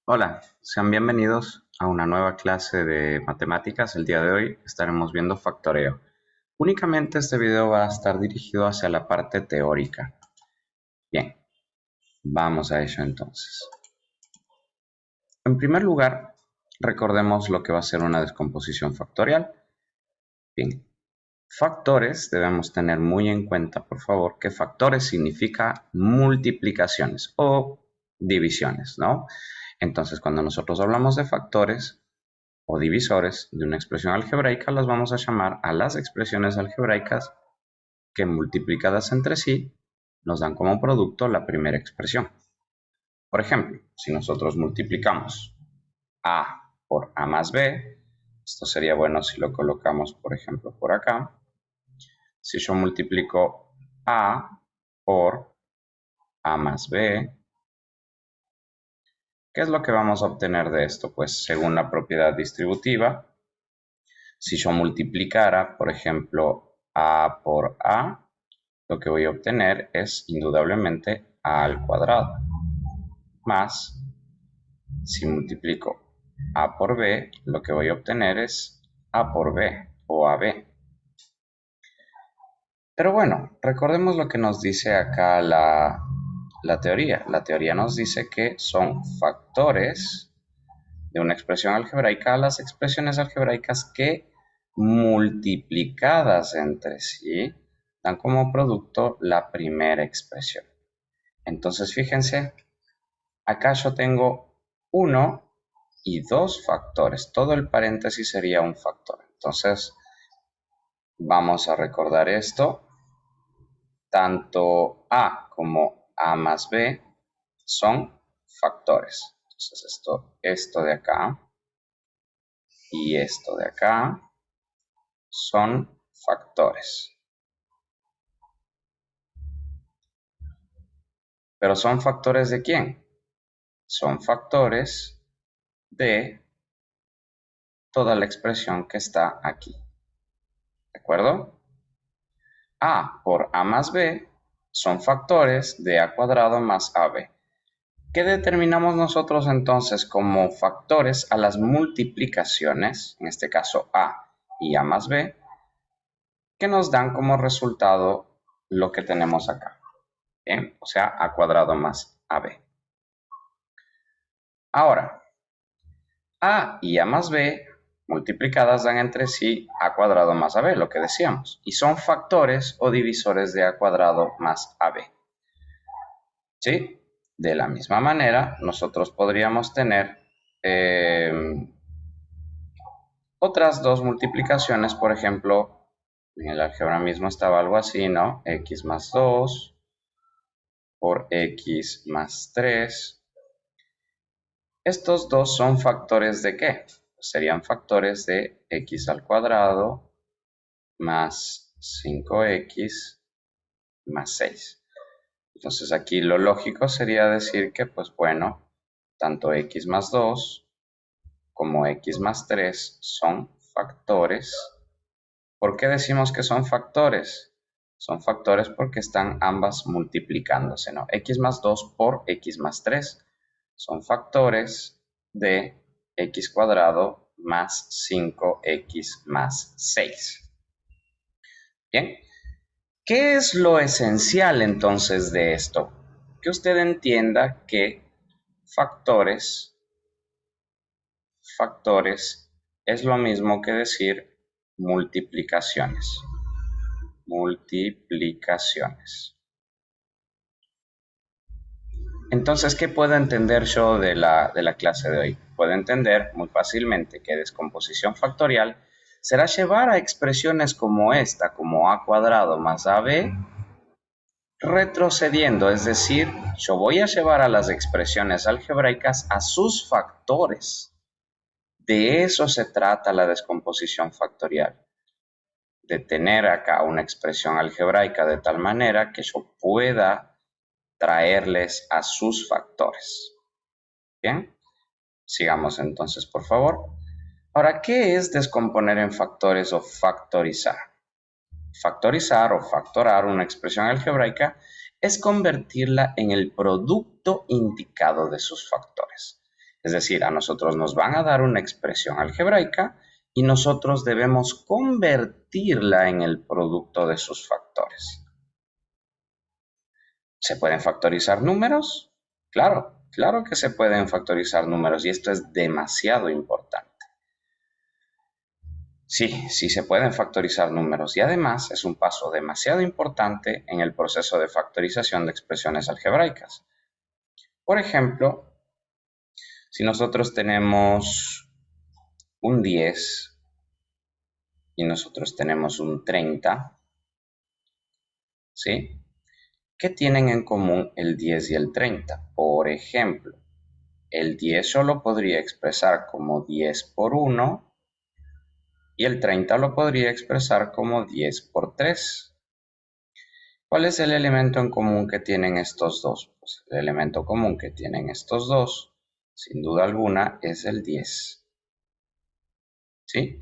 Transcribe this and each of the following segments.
Hola, sean bienvenidos a una nueva clase de matemáticas. El día de hoy estaremos viendo factoreo. Únicamente este video va a estar dirigido hacia la parte teórica. Bien, vamos a ello entonces. En primer lugar, recordemos lo que va a ser una descomposición factorial. Bien, factores debemos tener muy en cuenta, por favor, que factores significa multiplicaciones o divisiones, ¿no? Entonces, cuando nosotros hablamos de factores o divisores de una expresión algebraica, las vamos a llamar a las expresiones algebraicas que multiplicadas entre sí nos dan como producto la primera expresión. Por ejemplo, si nosotros multiplicamos a por a más b, esto sería bueno si lo colocamos, por ejemplo, por acá. Si yo multiplico a por a más b, ¿qué es lo que vamos a obtener de esto? Pues según la propiedad distributiva, si yo multiplicara, por ejemplo, a por a, lo que voy a obtener es indudablemente a al cuadrado, más si multiplico a por b, lo que voy a obtener es a por b o ab. Pero bueno, recordemos lo que nos dice acá la teoría. La teoría nos dice que son factores de una expresión algebraica a las expresiones algebraicas que multiplicadas entre sí dan como producto la primera expresión. Entonces fíjense, acá yo tengo 1 y 2 factores. Todo el paréntesis sería un factor. Entonces vamos a recordar esto. Tanto a como a más b son factores. Entonces esto de acá y esto de acá son factores. ¿Pero son factores de quién? Son factores de toda la expresión que está aquí. ¿De acuerdo? A por a más b son factores de a cuadrado más ab. ¿Qué determinamos nosotros entonces como factores a las multiplicaciones, en este caso a y a más b, que nos dan como resultado lo que tenemos acá? Bien, o sea, a cuadrado más ab. Ahora, a y a más b multiplicadas dan entre sí a cuadrado más ab, lo que decíamos, y son factores o divisores de a cuadrado más ab. ¿Sí? De la misma manera, nosotros podríamos tener otras dos multiplicaciones, por ejemplo, en el álgebra mismo estaba algo así, ¿no? X más 2 por X más 3. Estos dos son factores ¿de qué? Serían factores de X al cuadrado más 5X más 6. Entonces aquí lo lógico sería decir que, pues bueno, tanto X más 2 como X más 3 son factores. ¿Por qué decimos que son factores? Son factores porque están ambas multiplicándose, ¿no? X más 2 por X más 3 son factores de X cuadrado más 5X más 6. Bien, ¿qué es lo esencial entonces de esto? Que usted entienda que factores es lo mismo que decir multiplicaciones. Multiplicaciones. Entonces, ¿qué puedo entender yo de la clase de hoy? Puedo entender muy fácilmente que descomposición factorial será llevar a expresiones como esta, como a cuadrado más ab, retrocediendo, es decir, yo voy a llevar a las expresiones algebraicas a sus factores. De eso se trata la descomposición factorial, de tener acá una expresión algebraica de tal manera que yo pueda traerles a sus factores. Bien, sigamos entonces, por favor. Ahora, ¿qué es descomponer en factores o factorizar? Factorizar o factorar una expresión algebraica es convertirla en el producto indicado de sus factores. Es decir, a nosotros nos van a dar una expresión algebraica y nosotros debemos convertirla en el producto de sus factores. ¿Se pueden factorizar números? Claro, claro que se pueden factorizar números y esto es demasiado importante. Sí, sí se pueden factorizar números y además es un paso demasiado importante en el proceso de factorización de expresiones algebraicas. Por ejemplo, si nosotros tenemos un 10 y nosotros tenemos un 30, ¿sí? ¿Qué tienen en común el 10 y el 30? Por ejemplo, el 10 yo lo podría expresar como 10 por 1 y el 30 lo podría expresar como 10 por 3. ¿Cuál es el elemento en común que tienen estos dos? Pues el elemento común que tienen estos dos, sin duda alguna, es el 10. ¿Sí?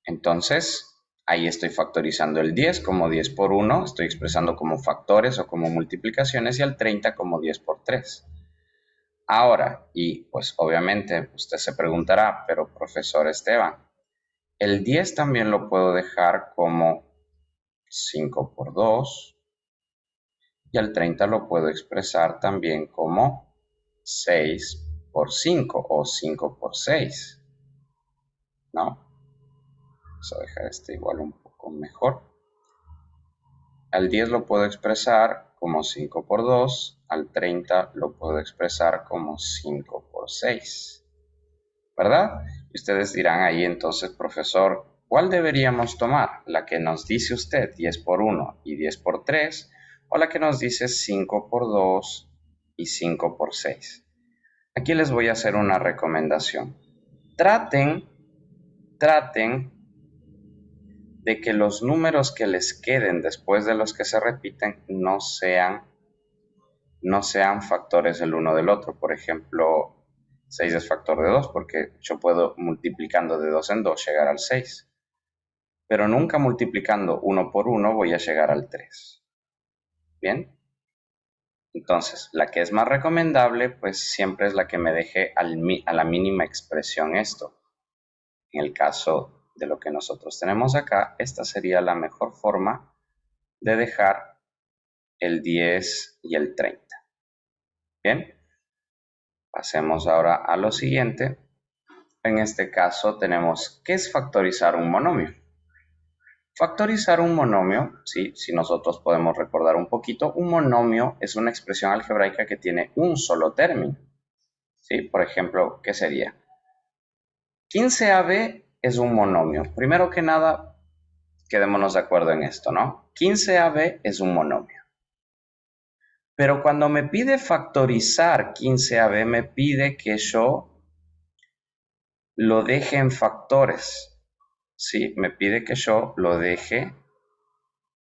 Entonces, ahí estoy factorizando el 10 como 10 por 1, estoy expresando como factores o como multiplicaciones y el 30 como 10 por 3. Ahora, y pues obviamente usted se preguntará, pero profesor Esteban, el 10 también lo puedo dejar como 5 por 2 y el 30 lo puedo expresar también como 6 por 5 o 5 por 6, ¿no? Vamos a dejar este igual un poco mejor. Al 10 lo puedo expresar como 5 por 2, al 30 lo puedo expresar como 5 por 6, ¿verdad? Y ustedes dirán ahí entonces, profesor, ¿cuál deberíamos tomar? ¿La que nos dice usted 10 por 1 y 10 por 3 o la que nos dice 5 por 2 y 5 por 6? Aquí les voy a hacer una recomendación. Traten de que los números que les queden después de los que se repiten no sean factores el uno del otro. Por ejemplo, 6 es factor de 2 porque yo puedo multiplicando de 2 en 2 llegar al 6. Pero nunca multiplicando 1 por 1 voy a llegar al 3. ¿Bien? Entonces, la que es más recomendable, pues siempre es la que me deje a la mínima expresión esto. En el caso de lo que nosotros tenemos acá, esta sería la mejor forma de dejar el 10 y el 30. Bien, pasemos ahora a lo siguiente. En este caso tenemos, ¿qué es factorizar un monomio? Factorizar un monomio, ¿sí? Si nosotros podemos recordar un poquito, un monomio es una expresión algebraica que tiene un solo término. ¿Sí? Por ejemplo, ¿qué sería? 15AB es un monomio. Primero que nada, quedémonos de acuerdo en esto, ¿no? 15AB es un monomio. Pero cuando me pide factorizar 15AB, me pide que yo lo deje en factores. Sí, me pide que yo lo deje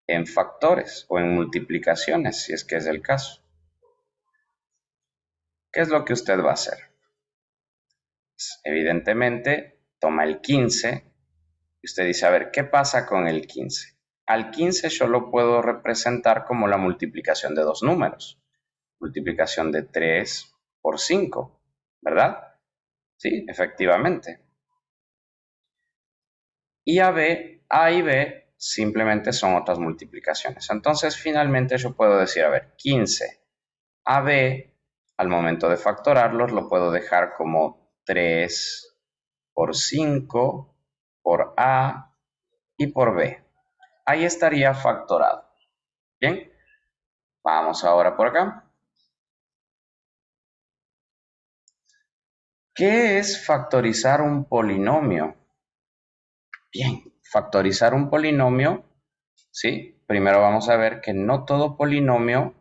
en factores o en multiplicaciones, si es que es el caso. ¿Qué es lo que usted va a hacer? Pues, evidentemente, toma el 15 y usted dice, a ver, ¿qué pasa con el 15? Al 15 yo lo puedo representar como la multiplicación de dos números. Multiplicación de 3 por 5, ¿verdad? Sí, efectivamente. Y A y B simplemente son otras multiplicaciones. Entonces, finalmente yo puedo decir, a ver, 15 AB, al momento de factorarlos, lo puedo dejar como 3 por 5 por A y por B. Ahí estaría factorado. Bien, vamos ahora por acá. ¿Qué es factorizar un polinomio? Bien, factorizar un polinomio, ¿sí? Primero vamos a ver que no todo polinomio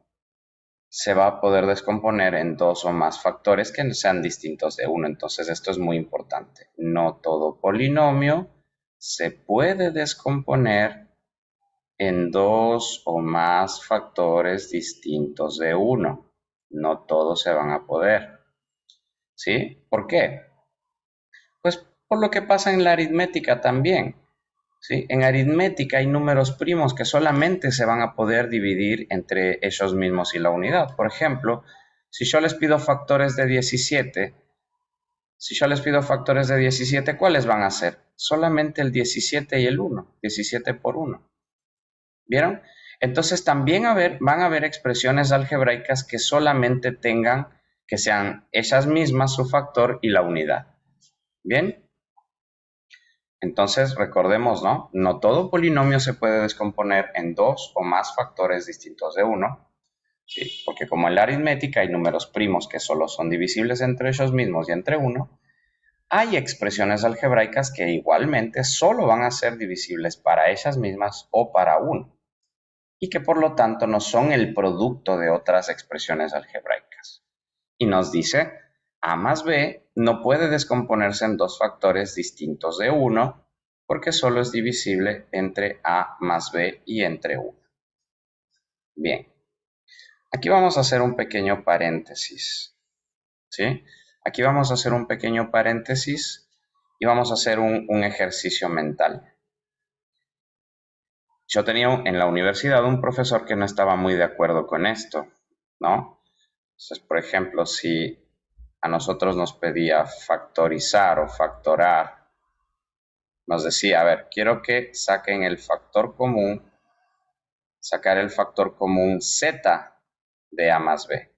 se va a poder descomponer en dos o más factores que sean distintos de uno. Entonces esto es muy importante. No todo polinomio se puede descomponer en dos o más factores distintos de uno. No todos se van a poder. ¿Sí? ¿Por qué? Pues por lo que pasa en la aritmética también. ¿Sí? En aritmética hay números primos que solamente se van a poder dividir entre ellos mismos y la unidad. Por ejemplo, si yo les pido factores de 17, Si yo les pido factores de 17, ¿cuáles van a ser? Solamente el 17 y el 1, 17 por 1. ¿Vieron? Entonces también van a haber expresiones algebraicas que solamente tengan, que sean ellas mismas su factor y la unidad. ¿Bien? Entonces recordemos, ¿no? No todo polinomio se puede descomponer en dos o más factores distintos de 1, ¿sí? Porque como en la aritmética hay números primos que solo son divisibles entre ellos mismos y entre 1, hay expresiones algebraicas que igualmente solo van a ser divisibles para ellas mismas o para 1, y que por lo tanto no son el producto de otras expresiones algebraicas. Y nos dice, a más b no puede descomponerse en dos factores distintos de 1 porque solo es divisible entre a más b y entre 1. Bien, aquí vamos a hacer un pequeño paréntesis, ¿sí? Aquí vamos a hacer un pequeño paréntesis y vamos a hacer un ejercicio mental. Yo tenía en la universidad un profesor que no estaba muy de acuerdo con esto, ¿no? Entonces, por ejemplo, si a nosotros nos pedía factorizar o factorar, nos decía, a ver, quiero que saquen el factor común, sacar el factor común z de a más b.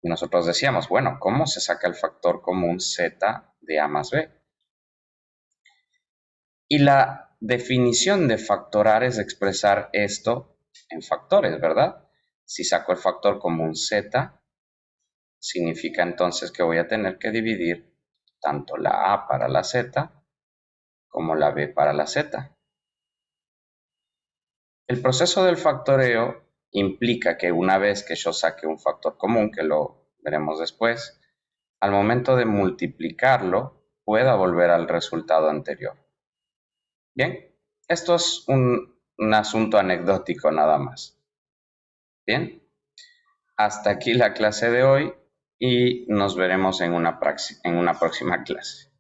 Y nosotros decíamos, bueno, ¿cómo se saca el factor común z de a más b? Y la definición de factorar es expresar esto en factores, ¿verdad? Si saco el factor común z, significa entonces que voy a tener que dividir tanto la a para la z como la b para la z. El proceso del factoreo implica que una vez que yo saque un factor común, que lo veremos después, al momento de multiplicarlo, pueda volver al resultado anterior. Bien, esto es un asunto anecdótico nada más. Bien, hasta aquí la clase de hoy y nos veremos en una próxima clase.